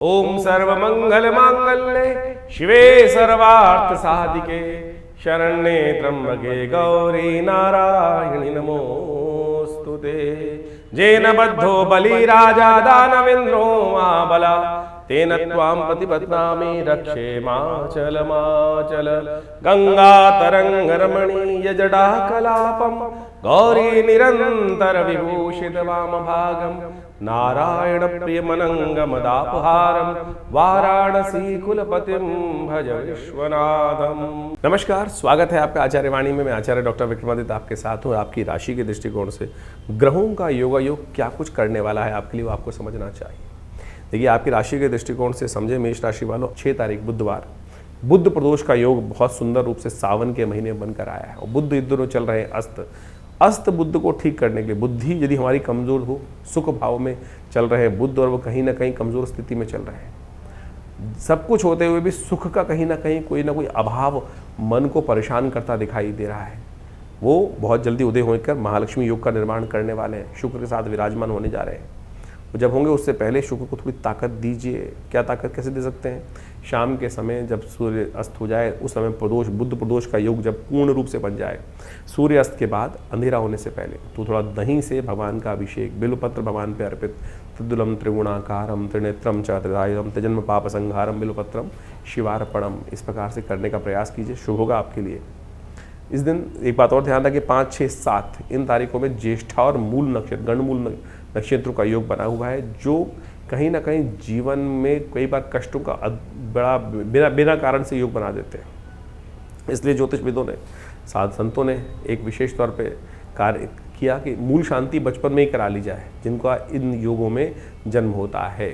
ओम सर्वमंगल मांगल्ये शिवे सर्वार्थ साधिके शरण्ये त्र्यंबके गौरी नारायणि नमोस्तुते। जेन बद्धो बलिराजा दानवेन्द्रो महाबला तेन त्वां प्रतिपद्नामि रक्षे माचल गंगा तरंग रमणीय जटाकलापं गौरी निरंतर विभूषित वामभागं नारायण प्रियमनंगमदापहारं वाराणसी कुलपतिं भज विश्वनाथम। नमस्कार, स्वागत है आपका आचार्य वाणी में। मैं आचार्य डॉक्टर विक्रमादित्य आपके साथ हूँ। आपकी राशि के दृष्टिकोण से ग्रहों का योगायोग क्या कुछ करने वाला है आपके लिए, वो आपको समझना चाहिए। देखिए, आपकी राशि के दृष्टिकोण से समझे मेष राशि वालों, 6 तारीख बुधवार बुध प्रदोष का योग बहुत सुंदर रूप से सावन के महीने बनकर आया है और बुध इस दोनों चल रहे हैं अस्त बुद्ध को ठीक करने के लिए। बुद्धि यदि हमारी कमजोर हो, सुख भाव में चल रहे हैं बुद्ध और वो कहीं ना कहीं कमजोर स्थिति में चल रहे हैं। सब कुछ होते हुए भी सुख का कहीं ना कहीं कोई ना कोई अभाव मन को परेशान करता दिखाई दे रहा है। वो बहुत जल्दी उदय होकर महालक्ष्मी योग का निर्माण करने वाले हैं, शुक्र के साथ विराजमान होने जा रहे हैं। वो जब होंगे उससे पहले शुक्र को थोड़ी ताकत दीजिए। क्या ताकत कैसे दे सकते हैं? शाम के समय जब सूर्य अस्त हो जाए, उस समय प्रदोष बुध प्रदोष का योग जब पूर्ण रूप से बन जाए, सूर्य अस्त के बाद अंधेरा होने से पहले, तो थोड़ा दही से भगवान का अभिषेक, बिल्वपत्र भगवान पे अर्पित, त्रिदुलम त्रिगुणाकारम त्रिनेत्रम च त्रिदायम त्यजन्म पाप संहारम बिल्वपत्रम शिवार्पणम, इस प्रकार से करने का प्रयास कीजिए, शुभ होगा आपके लिए। इस दिन एक बात और ध्यान रखिए, 5, 6, 7 इन तारीखों में ज्येष्ठा और मूल नक्षत्र, गणमूल नक्षत्रों का योग बना हुआ है, जो कहीं ना कहीं जीवन में कई बार कष्टों का बड़ा बिना कारण से योग बना देते हैं। इसलिए ज्योतिषविदों ने, साध संतों ने एक विशेष तौर पे कार्य किया कि मूल शांति बचपन में ही करा ली जाए जिनका इन योगों में जन्म होता है।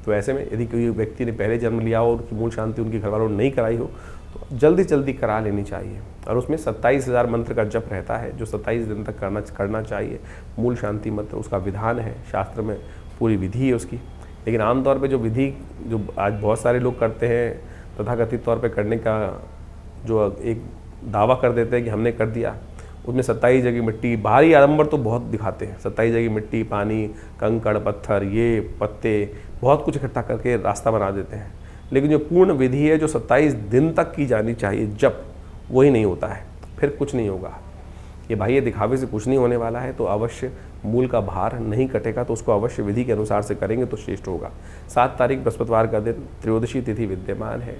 तो ऐसे में यदि कोई व्यक्ति ने पहले जन्म लिया हो, उनकी मूल शांति उनके घर वालों ने नहीं कराई हो, तो जल्दी जल्दी करा लेनी चाहिए। और उसमें 27,000 मंत्र का जप रहता है, जो 27 दिन तक करना चाहिए। मूल शांति मंत्र उसका विधान है, शास्त्र में पूरी विधि है उसकी। लेकिन आमतौर पे जो विधि जो आज बहुत सारे लोग करते हैं, तथाकथित तौर पे करने का जो एक दावा कर देते हैं कि हमने कर दिया, उसमें 27 जगह मिट्टी, बाहरी आडंबर तो बहुत दिखाते हैं। 27 जगह मिट्टी, पानी, कंकड़, पत्थर, ये पत्ते, बहुत कुछ इकट्ठा करके रास्ता बना देते हैं। लेकिन जो पूर्ण विधि है, जो 27 दिन तक की जानी चाहिए जप, वही नहीं होता है, फिर कुछ नहीं होगा। ये बाह्य दिखावे से कुछ नहीं होने वाला है, तो अवश्य मूल का भार नहीं कटेगा, तो उसको अवश्य विधि के अनुसार से करेंगे तो श्रेष्ठ होगा। 7 तारीख बृहस्पतिवार का दिन, त्रयोदशी तिथि विद्यमान है।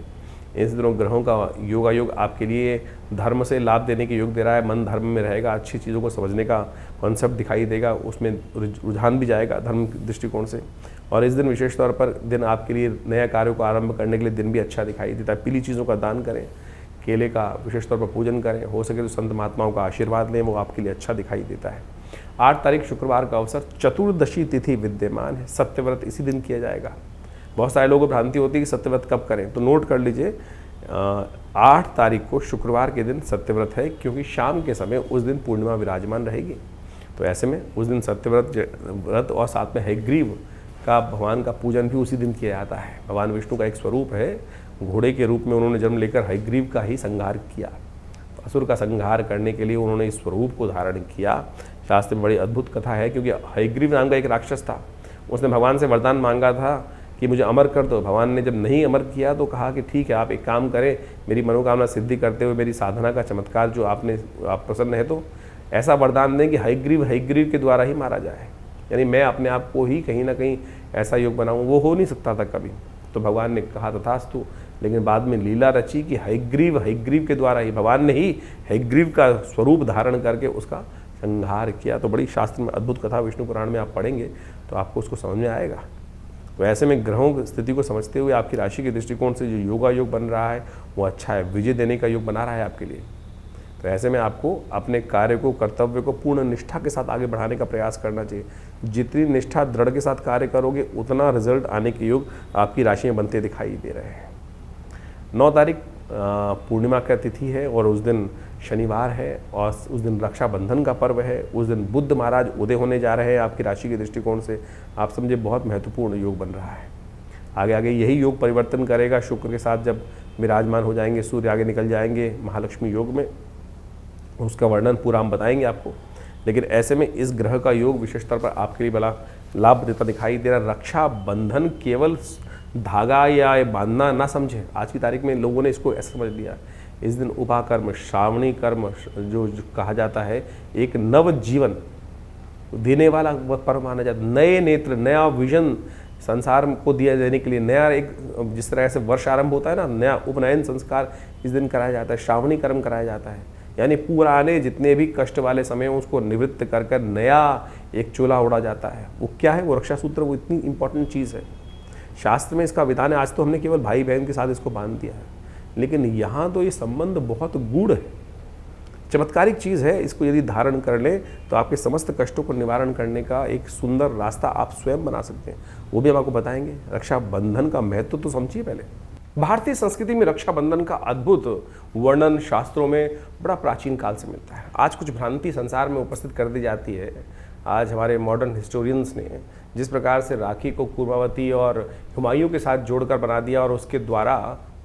इस दिनों ग्रहों का योगायोग आपके लिए धर्म से लाभ देने के योग दे रहा है। मन धर्म में रहेगा, अच्छी चीज़ों को समझने का कॉन्सेप्ट दिखाई देगा, उसमें रुझान भी जाएगा धर्म दृष्टिकोण से। और इस दिन विशेष तौर पर दिन आपके लिए नया कार्यों को आरंभ करने के लिए दिन भी अच्छा दिखाई देता है। पीली चीज़ों का दान करें, केले का विशेष तौर पर पूजन करें, हो सके तो संत महात्माओं का आशीर्वाद लें, वो आपके लिए अच्छा दिखाई देता है। 8 तारीख शुक्रवार का अवसर, चतुर्दशी तिथि विद्यमान है। सत्यव्रत इसी दिन किया जाएगा। बहुत सारे लोगों को भ्रांति होती है कि सत्यव्रत कब करें, तो नोट कर लीजिए 8 तारीख को शुक्रवार के दिन सत्यव्रत है, क्योंकि शाम के समय उस दिन पूर्णिमा विराजमान रहेगी। तो ऐसे में उस दिन सत्यव्रत और साथ में हयग्रीव का भगवान का पूजन भी उसी दिन किया जाता है। भगवान विष्णु का एक स्वरूप है, घोड़े के रूप में उन्होंने जन्म लेकर हयग्रीव का ही संहार किया। तो असुर का संहार करने के लिए उन्होंने इस स्वरूप को धारण किया। शास्त्र में बड़ी अद्भुत कथा है, क्योंकि हयग्रीव नाम का एक राक्षस था, उसने भगवान से वरदान मांगा था कि मुझे अमर कर दो। भगवान ने जब नहीं अमर किया तो कहा कि ठीक है, आप एक काम करें, मेरी मनोकामना सिद्धि करते हुए मेरी साधना का चमत्कार जो आप प्रसन्न है तो ऐसा वरदान दें कि हयग्रीव के द्वारा ही मारा जाए। यानी मैं अपने आप को ही कहीं ना कहीं ऐसा योग बनाऊँ, वो हो नहीं सकता था कभी। तो भगवान ने कहा तथास्तु, लेकिन बाद में लीला रची कि हयग्रीव के द्वारा ही, भगवान ने ही हयग्रीव का स्वरूप धारण करके उसका संहार किया। तो बड़ी शास्त्र में अद्भुत कथा विष्णु पुराण में आप पढ़ेंगे तो आपको उसको समझ में आएगा। तो ऐसे में ग्रहों की स्थिति को समझते हुए आपकी राशि के दृष्टिकोण से जो योगा योग बन रहा है वो अच्छा है, विजय देने का योग बना रहा है आपके लिए। तो ऐसे में आपको अपने कार्य को, कर्तव्य को पूर्ण निष्ठा के साथ आगे बढ़ाने का प्रयास करना चाहिए। जितनी निष्ठा दृढ़ के साथ कार्य करोगे, उतना रिजल्ट आने के योग आपकी राशि में बनते दिखाई दे रहे हैं। 9 तारीख पूर्णिमा का तिथि है और उस दिन शनिवार है और उस दिन रक्षाबंधन का पर्व है। उस दिन बुद्ध महाराज उदय होने जा रहे हैं। आपकी राशि के दृष्टिकोण से आप समझे बहुत महत्वपूर्ण योग बन रहा है। आगे आगे यही योग परिवर्तन करेगा। शुक्र के साथ जब विराजमान हो जाएंगे, सूर्य आगे निकल जाएंगे महालक्ष्मी योग में, उसका वर्णन पूरा हम बताएंगे आपको। लेकिन ऐसे में इस ग्रह का योग विशेष तौर पर आपके लिए बड़ा लाभ देता दिखाई दे रहा। रक्षाबंधन केवल धागा या ये बांधना ना समझे। आज की तारीख में लोगों ने इसको ऐसा समझ लिया। इस दिन उपाकर्म, श्रावणी कर्म जो कहा जाता है, एक नव जीवन देने वाला पर्व माना जाता है। नए नेत्र, नया विजन संसार को दिया देने के लिए, नया एक जिस तरह से वर्ष आरंभ होता है ना, नया उपनयन संस्कार इस दिन कराया जाता है, श्रावणी कर्म कराया जाता है। यानी पुराने जितने भी कष्ट वाले समय उसको निवृत्त कर कर नया एक चोला ओढ़ा जाता है। वो क्या है? वो रक्षा सूत्र। वो इतनी इंपॉर्टेंट चीज़ है, शास्त्र में इसका विधान है। आज तो हमने केवल भाई बहन के साथ इसको बांध दिया है, लेकिन यहाँ तो ये संबंध बहुत गूढ़ है, चमत्कारिक चीज़ है। इसको यदि धारण कर लें तो आपके समस्त कष्टों को निवारण करने का एक सुंदर रास्ता आप स्वयं बना सकते हैं। वो भी हम आपको बताएंगे। रक्षाबंधन का महत्व तो समझिए पहले। भारतीय संस्कृति में रक्षाबंधन का अद्भुत वर्णन शास्त्रों में बड़ा प्राचीन काल से मिलता है। आज कुछ भ्रांति संसार में उपस्थित कर दी जाती है। आज हमारे मॉडर्न हिस्टोरियंस ने जिस प्रकार से राखी को कुर्मावती और हुमायूं के साथ जोड़कर बना दिया और उसके द्वारा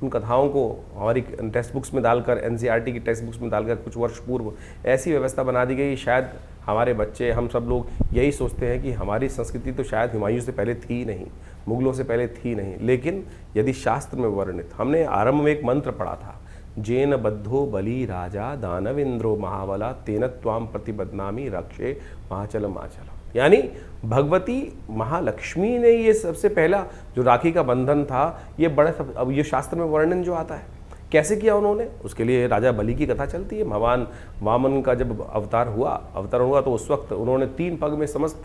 उन कथाओं को हमारी टेक्स्ट बुक्स में डालकर, एनसीईआरटी की टेक्स्ट बुक्स में डालकर कुछ वर्ष पूर्व ऐसी व्यवस्था बना दी गई। शायद हमारे बच्चे, हम सब लोग यही सोचते हैं कि हमारी संस्कृति तो शायद हुमायूं से पहले थी ही नहीं, मुगलों से पहले थी नहीं। लेकिन यदि शास्त्र में वर्णित, हमने आरंभ में एक मंत्र पढ़ा था, जेन बद्धो बलि राजा दानवेंद्रो महाबला तेन त्वाम प्रतिबदनामी रक्षे महाचल माचल। यानी भगवती महालक्ष्मी ने ये सबसे पहला जो राखी का बंधन था, ये बड़ा अब ये शास्त्र में वर्णन जो आता है कैसे किया उन्होंने, उसके लिए राजा बलि की कथा चलती है। भगवान वामन का जब अवतार हुआ तो उस वक्त उन्होंने 3 पग में समस्त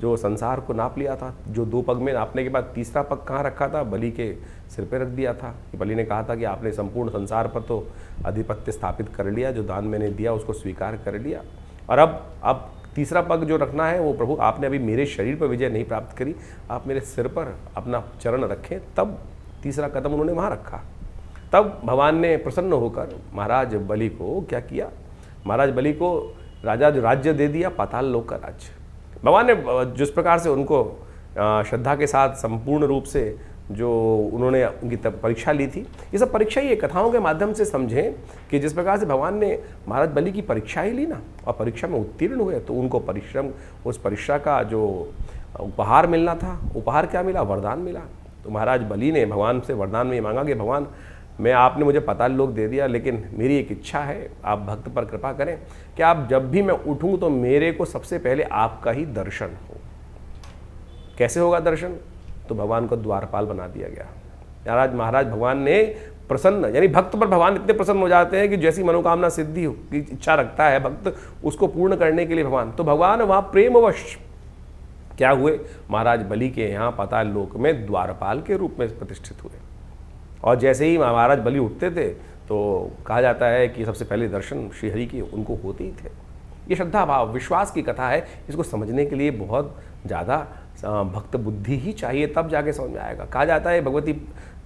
जो संसार को नाप लिया था। जो 2 पग में नापने के बाद तीसरा पग कहाँ रखा था? बलि के सिर पे रख दिया था। बलि ने कहा था कि आपने संपूर्ण संसार पर तो आधिपत्य स्थापित कर लिया, जो दान मैंने दिया उसको स्वीकार कर लिया, और अब तीसरा पग जो रखना है वो प्रभु आपने अभी मेरे शरीर पर विजय नहीं प्राप्त करी, आप मेरे सिर पर अपना चरण रखें। तब तीसरा कदम उन्होंने वहाँ रखा। तब भगवान ने प्रसन्न होकर महाराज बलि को क्या किया? महाराज बलि को राजा जो राज्य दे दिया, पाताल लोक का राज्य। भगवान ने जिस प्रकार से उनको श्रद्धा के साथ संपूर्ण रूप से जो उन्होंने उनकी परीक्षा ली थी, ये सब परीक्षा ये कथाओं के माध्यम से समझें कि जिस प्रकार से भगवान ने महाराज बलि की परीक्षा ही ली ना, और परीक्षा में उत्तीर्ण हुए, तो उनको परिश्रम, उस परीक्षा का जो उपहार मिलना था, उपहार क्या मिला? वरदान मिला। तो महाराज बलि ने भगवान से वरदान में ये मांगा कि भगवान, मैं आपने मुझे पाताल लोक दे दिया, लेकिन मेरी एक इच्छा है, आप भक्त पर कृपा करें कि आप जब भी मैं उठूं तो मेरे को सबसे पहले आपका ही दर्शन हो। कैसे होगा दर्शन? तो भगवान को द्वारपाल बना दिया गया। महाराज भगवान ने प्रसन्न, यानी भक्त पर भगवान इतने प्रसन्न हो जाते हैं कि जैसी मनोकामना सिद्धि हो की इच्छा रखता है भक्त, उसको पूर्ण करने के लिए भगवान वहाँ प्रेमवश क्या हुए? महाराज बलि के यहाँ पाताल लोक में द्वारपाल के रूप में प्रतिष्ठित हुए। और जैसे ही महाराज बलि उठते थे तो कहा जाता है कि सबसे पहले दर्शन श्रीहरि के उनको होते ही थे। ये श्रद्धा भाव, विश्वास की कथा है। इसको समझने के लिए बहुत ज़्यादा भक्त बुद्धि ही चाहिए, तब जाके समझ में आएगा। कहा जाता है भगवती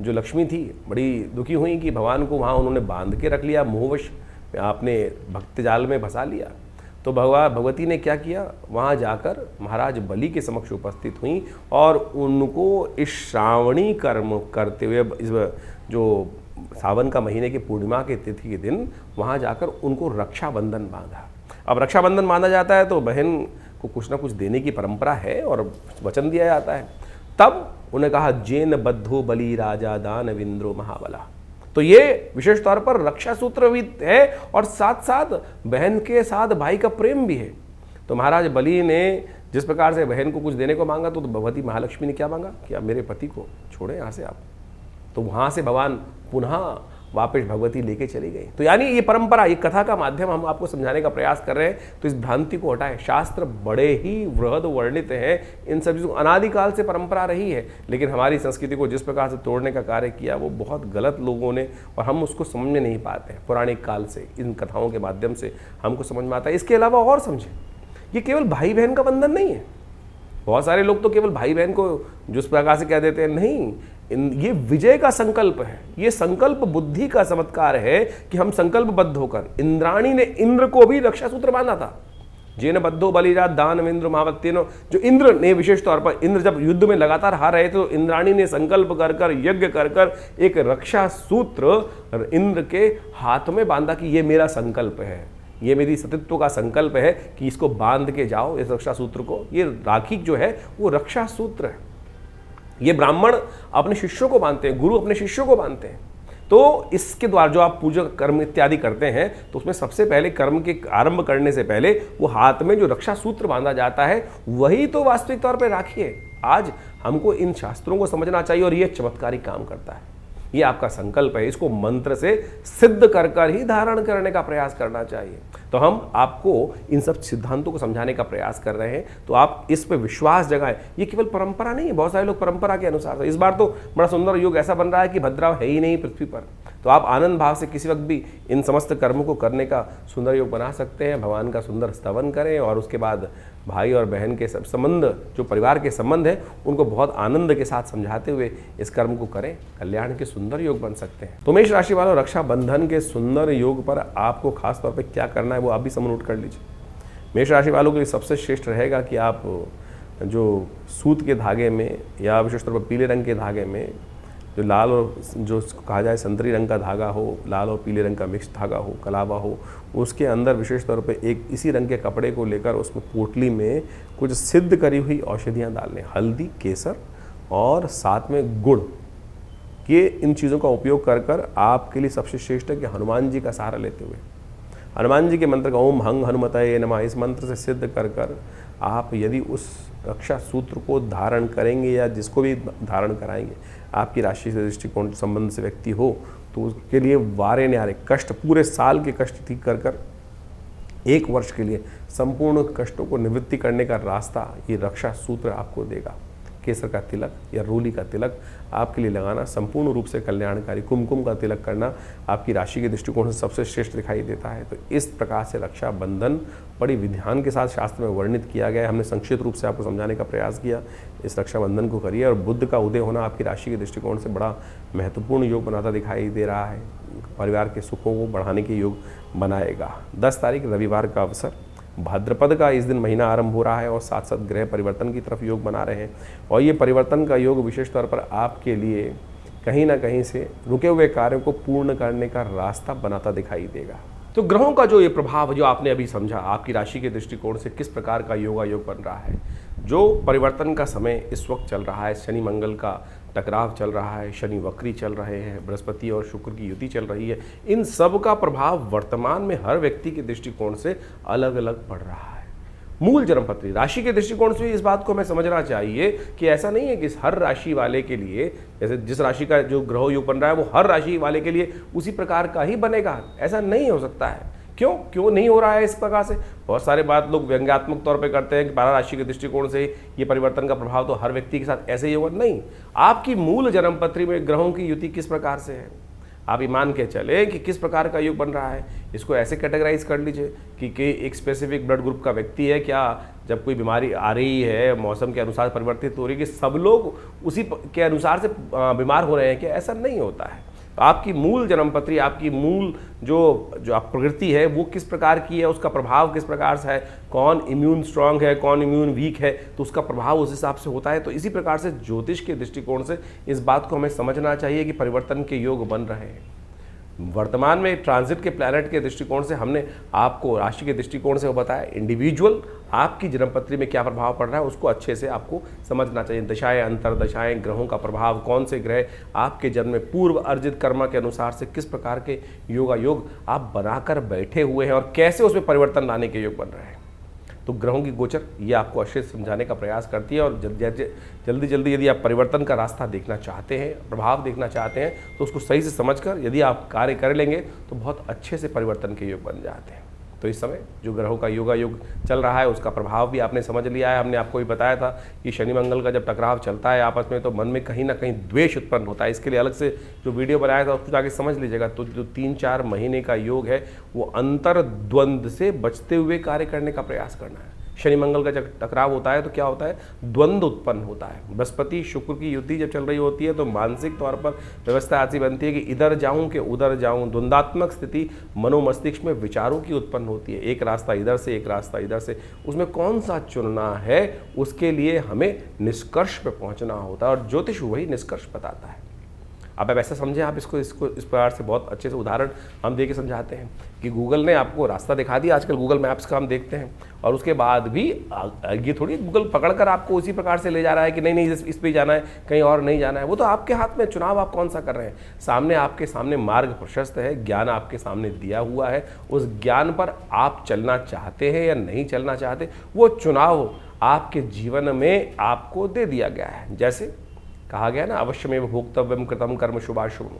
जो लक्ष्मी थी बड़ी दुखी हुई कि भगवान को वहाँ उन्होंने बांध के रख लिया, मोहवश अपने भक्त जाल में फंसा लिया। तो भगवती ने क्या किया? वहाँ जाकर महाराज बलि के समक्ष उपस्थित हुई और उनको इस श्रावणी कर्म करते हुए, इस जो सावन का महीने की पूर्णिमा के तिथि के दिन वहाँ जाकर उनको रक्षाबंधन बांधा। अब रक्षाबंधन बांधा जाता है तो बहन को कुछ ना कुछ देने की परंपरा है और वचन दिया जाता है। तब उन्हें कहा, जेन बद्धो बलि राजा दानवेंद्रो महाबला। तो ये विशेष तौर पर रक्षा सूत्र भी है और साथ साथ बहन के साथ भाई का प्रेम भी है। तो महाराज बलि ने जिस प्रकार से बहन को कुछ देने को मांगा, तो भगवती महालक्ष्मी ने क्या मांगा कि आप मेरे पति को छोड़े यहाँ से आप। तो वहाँ से भगवान पुनः वापस भगवती लेके चली गई। तो यानी ये परंपरा, ये कथा का माध्यम हम आपको समझाने का प्रयास कर रहे हैं। तो इस भ्रांति को हटाएं। शास्त्र बड़े ही वृहद वर्णित हैं, इन सब चीज़ों अनादिकाल से परंपरा रही है, लेकिन हमारी संस्कृति को जिस प्रकार से तोड़ने का कार्य किया वो बहुत गलत लोगों ने, और हम उसको समझ में नहीं पाते हैं। पौराणिक काल से इन कथाओं के माध्यम से हमको समझ में आता है। इसके अलावा और समझें, ये केवल भाई बहन का बंधन नहीं है। बहुत सारे लोग तो केवल भाई बहन को जिस प्रकार से कह देते हैं, नहीं, ये विजय का संकल्प है, ये संकल्प बुद्धि का चमत्कार है कि हम संकल्पबद्ध होकर, इंद्राणी ने इंद्र को भी रक्षा सूत्र बांधा था। जेन बद्धो बलिराज दानवेंद्र महावत्तेनो, जो इंद्र ने विशेष तौर पर, इंद्र जब युद्ध में लगातार हार रहे थे तो इंद्राणी ने संकल्प कर कर, यज्ञ कर कर एक रक्षा सूत्र इंद्र के हाथ में बांधा कि ये मेरा संकल्प है, ये मेरी सतीत्व का संकल्प है कि इसको बांध के जाओ, इस रक्षा सूत्र को। ये राखी जो है वो रक्षा सूत्र है। ये ब्राह्मण अपने शिष्यों को बांधते हैं, गुरु अपने शिष्यों को बांधते हैं। तो इसके द्वारा जो आप पूजा कर्म इत्यादि करते हैं तो उसमें सबसे पहले कर्म के आरंभ करने से पहले वो हाथ में जो रक्षा सूत्र बांधा जाता है वही तो वास्तविक तौर पे राखी है। आज हमको इन शास्त्रों को समझना चाहिए और ये चमत्कारी काम करता है। ये आपका संकल्प है, इसको मंत्र से सिद्ध कर कर ही धारण करने का प्रयास करना चाहिए। तो हम आपको इन सब सिद्धांतों को समझाने का प्रयास कर रहे हैं, तो आप इस पे विश्वास जगाएं। ये केवल परंपरा नहीं है, बहुत सारे लोग परंपरा के अनुसार, तो इस बार तो बड़ा सुंदर योग ऐसा बन रहा है कि भद्राव है ही नहीं पृथ्वी पर, तो आप आनंद भाव से किसी वक्त भी इन समस्त कर्मों को करने का सुंदर योग बना सकते हैं। भगवान का सुंदर स्तवन करें और उसके बाद भाई और बहन के सब संबंध, जो परिवार के संबंध है, उनको बहुत आनंद के साथ समझाते हुए इस कर्म को करें। कल्याण के सुंदर योग बन सकते हैं। तो मेष राशि वालों, रक्षाबंधन के सुंदर योग पर आपको खास तौर पे क्या करना है वो आप भी सब नोट कर लीजिए। मेष राशि वालों के लिए सबसे श्रेष्ठ रहेगा कि आप जो सूत के धागे में या विशेष तौर पर पीले रंग के धागे में जो लाल और जो कहा जाए संतरी रंग का धागा हो, लाल और पीले रंग का मिक्स धागा हो, कलावा हो, उसके अंदर विशेष तौर पे एक इसी रंग के कपड़े को लेकर उसमें पोटली में कुछ सिद्ध करी हुई औषधियाँ डाल लें, हल्दी, केसर और साथ में गुड़। ये इन चीज़ों का उपयोग कर कर आपके लिए सबसे श्रेष्ठ है कि हनुमान जी का सहारा लेते हुए हनुमान जी के मंत्र का ओम हंग हनुमतये नमः, इस मंत्र से सिद्ध कर कर आप यदि उस रक्षा सूत्र को धारण करेंगे या जिसको भी धारण कराएंगे, आपकी राशि से दृष्टिकोण संबंध से व्यक्ति हो, तो उसके लिए वारे न्यारे कष्ट, पूरे साल के कष्ट ठीक कर कर 1 वर्ष के लिए संपूर्ण कष्टों को निवृत्ति करने का रास्ता ये रक्षा सूत्र आपको देगा। केसर का तिलक या रोली का तिलक आपके लिए लगाना संपूर्ण रूप से कल्याणकारी। कुमकुम का तिलक करना आपकी राशि के दृष्टिकोण से सबसे श्रेष्ठ दिखाई देता है। तो इस प्रकार से रक्षाबंधन बड़ी विधान के साथ शास्त्र में वर्णित किया गया है। हमने संक्षिप्त रूप से आपको समझाने का प्रयास किया। इस रक्षाबंधन को करिए और बुध का उदय होना आपकी राशि के दृष्टिकोण से बड़ा महत्वपूर्ण योग बनाता दिखाई दे रहा है। परिवार के सुखों को बढ़ाने के योग बनाएगा। 10 तारीख रविवार का अवसर, भाद्रपद का इस दिन महीना आरंभ हो रहा है और साथ साथ ग्रह परिवर्तन की तरफ योग बना रहे हैं और ये परिवर्तन का योग विशेष तौर पर आपके लिए कहीं ना कहीं से रुके हुए कार्यों को पूर्ण करने का रास्ता बनाता दिखाई देगा। तो ग्रहों का जो ये प्रभाव जो आपने अभी समझा, आपकी राशि के दृष्टिकोण से किस प्रकार का योगा योग बन रहा है। जो परिवर्तन का समय इस वक्त चल रहा है, शनि मंगल का टकराव चल रहा है, शनि वक्री चल रहे हैं, बृहस्पति और शुक्र की युति चल रही है, इन सब का प्रभाव वर्तमान में हर व्यक्ति के दृष्टिकोण से अलग अलग पड़ रहा है। मूल जन्मपत्री राशि के दृष्टिकोण से इस बात को हमें समझना चाहिए कि ऐसा नहीं है कि हर राशि वाले के लिए, जैसे जिस राशि का जो ग्रह योग बन रहा है वो हर राशि वाले के लिए उसी प्रकार का ही बनेगा, ऐसा नहीं हो सकता है। क्यों नहीं हो रहा है इस प्रकार से? बहुत सारे बात लोग व्यंग्यात्मक तौर पे करते हैं कि 12 राशि के दृष्टिकोण से ये परिवर्तन का प्रभाव तो हर व्यक्ति के साथ ऐसे ही होगा। नहीं, आपकी मूल जन्मपत्री में ग्रहों की युति किस प्रकार से है, आप ये मान के चले कि किस प्रकार का योग बन रहा है। इसको ऐसे कैटेगराइज कर लीजिए कि एक स्पेसिफिक ब्लड ग्रुप का व्यक्ति है, क्या जब कोई बीमारी आ रही है मौसम के अनुसार परिवर्तित हो रही है कि सब लोग उसी के अनुसार से बीमार हो रहे हैं, क्या ऐसा नहीं होता है। आपकी मूल जन्मपत्री, आपकी मूल जो आप प्रकृति है वो किस प्रकार की है, उसका प्रभाव किस प्रकार से है, कौन इम्यून स्ट्रांग है, कौन इम्यून वीक है, तो उसका प्रभाव उस हिसाब से होता है। तो इसी प्रकार से ज्योतिष के दृष्टिकोण से इस बात को हमें समझना चाहिए कि परिवर्तन के योग बन रहे हैं। वर्तमान में ट्रांजिट के प्लैनेट के दृष्टिकोण से हमने आपको राशि के दृष्टिकोण से वो बताया। इंडिविजुअल आपकी जन्मपत्री में क्या प्रभाव पड़ रहा है उसको अच्छे से आपको समझना चाहिए। दशाएं, अंतरदशाएं, ग्रहों का प्रभाव, कौन से ग्रह आपके जन्म में पूर्व अर्जित कर्म के अनुसार से किस प्रकार के योग आप बनाकर बैठे हुए हैं और कैसे उसमें परिवर्तन लाने के योग बन रहे हैं। तो ग्रहों की गोचर ये आपको अच्छे से समझाने का प्रयास करती है और जल्दी जल्दी यदि आप परिवर्तन का रास्ता देखना चाहते हैं, प्रभाव देखना चाहते हैं, तो उसको सही से समझकर यदि आप कार्य कर लेंगे तो बहुत अच्छे से परिवर्तन के योग बन जाते हैं। तो इस समय जो ग्रहों का योगा योग चल रहा है उसका प्रभाव भी आपने समझ लिया है। हमने आपको भी बताया था कि शनि मंगल का जब टकराव चलता है आपस में तो मन में कहीं ना कहीं द्वेष उत्पन्न होता है। इसके लिए अलग से जो वीडियो बनाया था उसको जाके समझ लीजिएगा। तो जो 3-4 महीने का योग है वो अंतर द्वंद्व से बचते हुए कार्य करने का प्रयास करना है। शनि मंगल का जब टकराव होता है तो क्या होता है, द्वंद्व उत्पन्न होता है। बृहस्पति शुक्र की युति जब चल रही होती है तो मानसिक तौर पर व्यवस्था ऐसी बनती है कि इधर जाऊं कि उधर जाऊं, द्वंद्वात्मक स्थिति मनोमस्तिष्क में विचारों की उत्पन्न होती है। एक रास्ता इधर से, एक रास्ता इधर से, उसमें कौन सा चुनना है उसके लिए हमें निष्कर्ष पे पहुंचना होता है और ज्योतिष वही निष्कर्ष बताता है। अब ऐसा समझें, आप इसको इसको इस प्रकार से बहुत अच्छे से उदाहरण हम दे के समझाते हैं कि गूगल ने आपको रास्ता दिखा दिया। आजकल गूगल मैप्स का हम देखते हैं, और उसके बाद भी ये थोड़ी गूगल पकड़कर आपको उसी प्रकार से ले जा रहा है कि नहीं नहीं इस पे जाना है, कहीं और नहीं जाना है। वो तो आपके हाथ में, चुनाव आप कौन सा कर रहे हैं। सामने आपके सामने मार्ग प्रशस्त है, ज्ञान आपके सामने दिया हुआ है, उस ज्ञान पर आप चलना चाहते हैं या नहीं चलना चाहते, वो चुनाव आपके जीवन में आपको दे दिया गया है। जैसे कहा गया ना, अवश्यमेव भोक्तव्यम कृतम कर्म शुभाशुभ।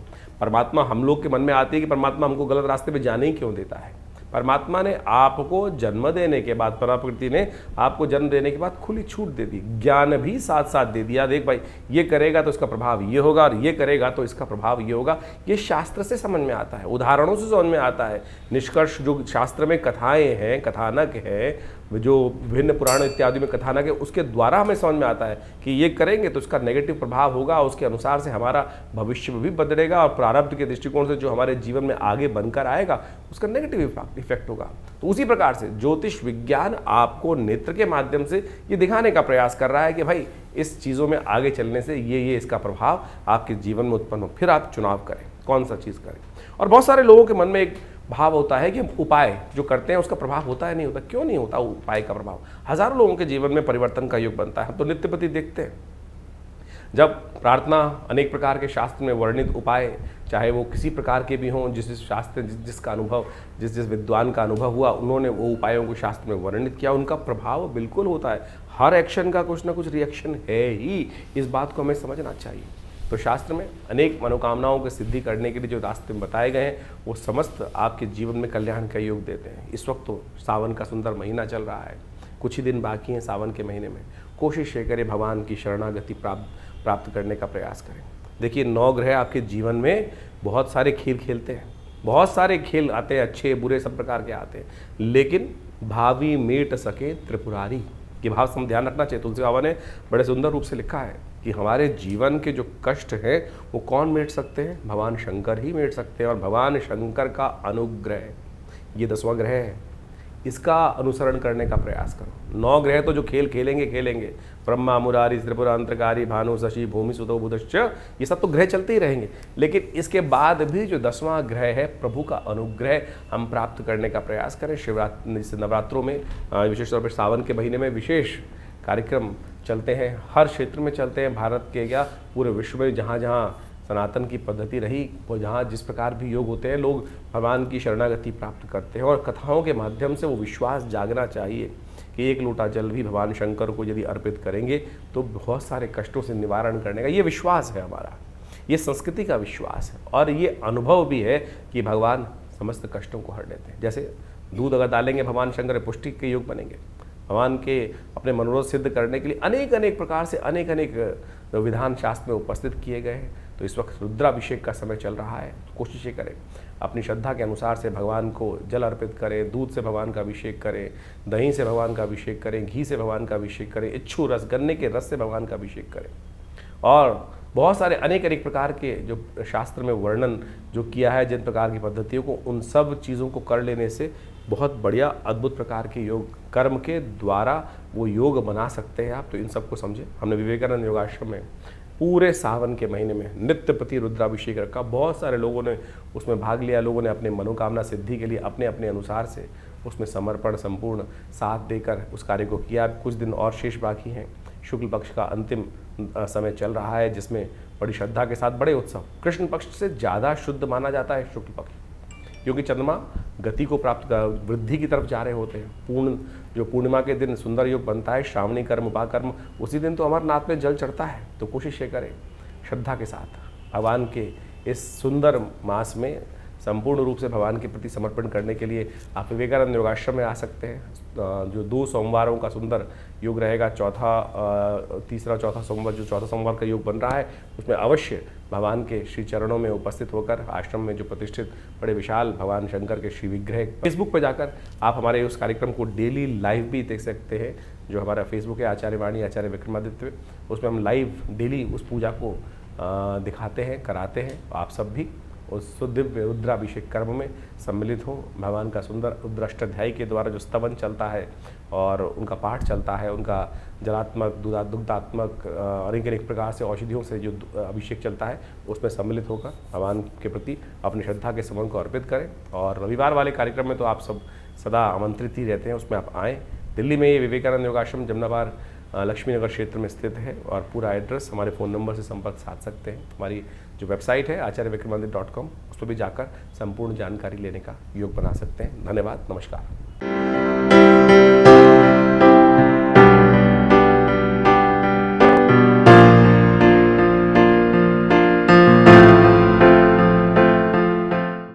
परमात्मा हम लोग के मन में आती है कि परमात्मा हमको गलत रास्ते पे जाने ही क्यों देता है। परमात्मा ने आपको जन्म देने के बाद, प्रकृति ने आपको जन्म देने के बाद खुली छूट दे दी, ज्ञान भी साथ साथ दे दिया। देख भाई, ये करेगा तो इसका प्रभाव ये होगा, और ये करेगा तो इसका प्रभाव ये होगा। ये शास्त्र से समझ में आता है, उदाहरणों से समझ में आता है। निष्कर्ष जो शास्त्र में कथाएं हैं, कथानक है, जो विभिन्न पुराण इत्यादि में कथानक है, उसके द्वारा हमें समझ में आता है कि ये करेंगे तो इसका नेगेटिव प्रभाव होगा, उसके अनुसार से हमारा भविष्य भी बदलेगा, और प्रारब्ध के दृष्टिकोण से जो हमारे जीवन में आगे बनकर आएगा उसका नेगेटिव इफेक्ट होगा। तो उसी प्रकार से ज्योतिष विज्ञान आपको नेत्र के माध्यम से ये दिखाने का प्रयास कर रहा है कि भाई इस चीज़ों में आगे चलने से ये इसका प्रभाव आपके जीवन में उत्पन्न हो, फिर आप चुनाव करें कौन सा चीज़ करें। और बहुत सारे लोगों के मन में एक भाव होता है कि उपाय जो करते हैं उसका प्रभाव होता है, नहीं होता। क्यों नहीं होता उपाय का प्रभाव? हजारों लोगों के जीवन में परिवर्तन का युग बनता है। हम तो नित्य प्रति देखते हैं, जब प्रार्थना, अनेक प्रकार के शास्त्र में वर्णित उपाय, चाहे वो किसी प्रकार के भी हों, जिस शास्त्र जिसका अनुभव, जिस विद्वान का अनुभव हुआ, उन्होंने वो उपायों को शास्त्र में वर्णित किया, उनका प्रभाव बिल्कुल होता है। हर एक्शन का कुछ ना कुछ रिएक्शन है ही, इस बात को हमें समझना चाहिए। तो शास्त्र में अनेक मनोकामनाओं की सिद्धि करने के लिए जो रास्ते बताए गए हैं, वो समस्त आपके जीवन में कल्याण का योग देते हैं। इस वक्त तो सावन का सुंदर महीना चल रहा है, कुछ ही दिन बाकी हैं सावन के महीने में। कोशिश ये करें भगवान की शरणागति प्राप्त करने का प्रयास करें। देखिए, 9 ग्रह आपके जीवन में बहुत सारे खेल खेलते हैं, बहुत सारे खेल आते हैं, अच्छे बुरे सब प्रकार के आते हैं, लेकिन भावी मेट सके त्रिपुरारी, ये भाव हम ध्यान रखना चाहिए। तुलसी बाबा ने बड़े सुंदर रूप से लिखा है कि हमारे जीवन के जो कष्ट हैं वो कौन मेट सकते हैं? भगवान शंकर ही मेट सकते हैं। और भगवान शंकर का अनुग्रह, ये 10वां ग्रह है, इसका अनुसरण करने का प्रयास करो। 9 ग्रह तो जो खेल खेलेंगे, ब्रह्मा मुरारी त्रिपुरा अंतरकारी भानु शशि भूमि सुतो बुधश्च, ये सब तो ग्रह चलते ही रहेंगे, लेकिन इसके बाद भी जो 10वां ग्रह है, प्रभु का अनुग्रह हम प्राप्त करने का प्रयास करें। शिवरात्रि नवरात्रों में, विशेष तौर पर सावन के महीने में विशेष कार्यक्रम चलते हैं, हर क्षेत्र में चलते हैं, भारत के क्या पूरे विश्व में जहाँ जहाँ सनातन की पद्धति रही, वो जहाँ जिस प्रकार भी योग होते हैं, लोग भगवान की शरणागति प्राप्त करते हैं। और कथाओं के माध्यम से वो विश्वास जागना चाहिए कि एक लोटा जल भी भगवान शंकर को यदि अर्पित करेंगे तो बहुत सारे कष्टों से निवारण करने का ये विश्वास है हमारा, ये संस्कृति का विश्वास है। और ये अनुभव भी है कि भगवान समस्त कष्टों को हर लेते हैं। जैसे दूध अगर डालेंगे भगवान शंकर पुष्टि के योग बनेंगे। भगवान के अपने मनोरथ सिद्ध करने के लिए अनेक प्रकार से अनेक विधान शास्त्र में उपस्थित किए गए हैं। तो इस वक्त रुद्राभिषेक का समय चल रहा है, कोशिश ये करें अपनी श्रद्धा के अनुसार से भगवान को जल अर्पित करें, दूध से भगवान का अभिषेक करें, दही से भगवान का अभिषेक करें, घी से भगवान का अभिषेक करें, इच्छू रस, गन्ने के रस से भगवान का अभिषेक करें। और बहुत सारे अनेक प्रकार के जो शास्त्र में वर्णन जो किया है, जिन प्रकार की पद्धतियों को, उन सब चीज़ों को कर लेने से बहुत बढ़िया अद्भुत प्रकार के योग कर्म के द्वारा वो योग बना सकते हैं आप। तो इन सबको समझें। हमने विवेकानंद योगाश्रम में पूरे सावन के महीने में नित्य प्रति रुद्राभिषेक रखा, बहुत सारे लोगों ने उसमें भाग लिया। लोगों ने अपने मनोकामना सिद्धि के लिए अपने अपने अनुसार से उसमें समर्पण संपूर्ण साथ देकर उस कार्य को किया। कुछ दिन और शेष बाकी हैं। शुक्ल पक्ष का अंतिम समय चल रहा है, जिसमें बड़ी श्रद्धा के साथ बड़े उत्सव। कृष्ण पक्ष से ज़्यादा शुद्ध माना जाता है शुक्ल पक्ष, क्योंकि चंद्रमा गति को प्राप्त वृद्धि की तरफ जा रहे होते हैं। जो पूर्णिमा के दिन सुंदर योग बनता है, श्रावणी कर्म उपाकर्म, उसी दिन तो अमरनाथ में जल चढ़ता है। तो कोशिश ये करें श्रद्धा के साथ भगवान के इस सुंदर मास में संपूर्ण रूप से भगवान के प्रति समर्पण करने के लिए आप विवेकानंद योगाश्रम में आ सकते हैं। जो 2 सोमवारों का सुंदर योग रहेगा, तीसरा चौथा सोमवार, जो चौथा सोमवार का योग बन रहा है, उसमें अवश्य भगवान के श्री चरणों में उपस्थित होकर आश्रम में जो प्रतिष्ठित बड़े विशाल भगवान शंकर के श्री विग्रह, फेसबुक पर जाकर आप हमारे उस कार्यक्रम को डेली लाइव भी देख सकते हैं। जो हमारा फेसबुक है आचार्य वाणी आचार्य विक्रमादित्य, उसमें हम लाइव डेली उस पूजा को दिखाते हैं, कराते हैं। आप सब भी उस दिव्य रुद्राभिषेक कर्म में सम्मिलित हों। भगवान का सुंदर रुद्राष्टाध्यायी के द्वारा जो स्तवन चलता है और उनका पाठ चलता है, उनका जलात्मक, दुग्धात्मक अनेक प्रकार से औषधियों से जो अभिषेक चलता है उसमें सम्मिलित होकर भगवान के प्रति अपनी श्रद्धा के समन को अर्पित करें। और रविवार वाले कार्यक्रम में तो आप सब सदा आमंत्रित ही रहते हैं, उसमें आप आएँ। दिल्ली में ये विवेकानंद योगाश्रम जमनाबार लक्ष्मी नगर क्षेत्र में स्थित है और पूरा एड्रेस हमारे फ़ोन नंबर से संपर्क साध सकते हैं। हमारी जो वेबसाइट है acharyavickramaditya.com, उस पर भी जाकर संपूर्ण जानकारी लेने का योग बना सकते हैं। धन्यवाद, नमस्कार।